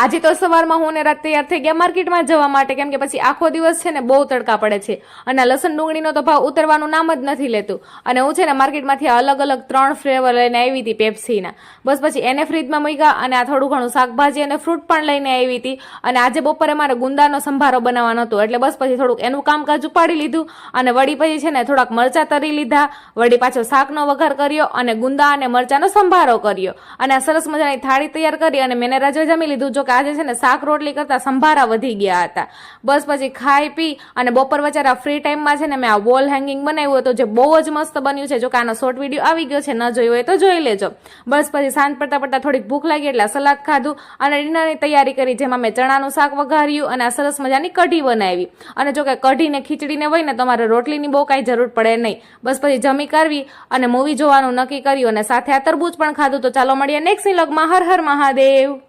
આજે તો સવારમાં હું ને રાત તૈયાર થઈ ગયા માર્કેટમાં જવા માટે, કેમ કે પછી આખો દિવસ છે ને બહુ તડકા પડે છે અને લસણ ડુંગળીનો તો ભાવ ઉતરવાનું નામ જ નથી લેતું. અને હું છે ને માર્કેટમાંથી અલગ અલગ 3 ફ્લેવર લઈને આવી હતી પેપ્સીના. બસ પછી એને ફ્રીજમાં મૂક્યા અને આ થોડું ઘણું શાકભાજી અને ફ્રૂટ પણ લઈને આવી હતી. અને આજે બપોરે મારે ગુંદાનો સંભારો બનાવવાનો હતો, એટલે બસ પછી થોડુંક એનું કામકાજ ઉપાડી લીધું અને વળી પછી છે ને થોડાક મરચા તરી લીધા, વળી પાછો શાકનો વઘાર કર્યો અને ગુંદા અને મરચાનો સંભારો કર્યો અને આ સરસ મજાની થાળી તૈયાર કરી અને મેને રાજે જમી લીધું. જો કે આજે છે ને શાક રોટલી કરતા સંભારા વધી ગયા હતા. બસ પછી ખાઈ પી અને બપોર વચારા ફ્રી ટાઈમમાં છે ને મેં આ વોલ હેંગિંગ બનાવ્યું હતું, જે બહુ જ મસ્ત બન્યું છે. જો કે આનો શોર્ટ વિડીયો આવી ગયો છે, ન જોયો હોય તો જોઈ લેજો. બસ પછી સાંજ પડતા પડતા થોડીક ભૂખ લાગી એટલે સલાદ ખાધું અને ડિનરની તૈયારી કરી, જેમાં મેં ચણાનું શાક વઘાર્યું અને આ સરસ મજાની કઢી બનાવી. અને જો કે કઢીને ખીચડીને હોય ને તમારે રોટલીની બહુ કાંઈ જરૂર પડે નહીં. બસ પછી જમી કરવી અને મૂવી જોવાનું નક્કી કર્યું અને સાથે આ તરબૂચ પણ ખાધું. તો ચાલો મળીએ નેક્સ્ટ વ્લોગમાં. હર હર મહાદેવ.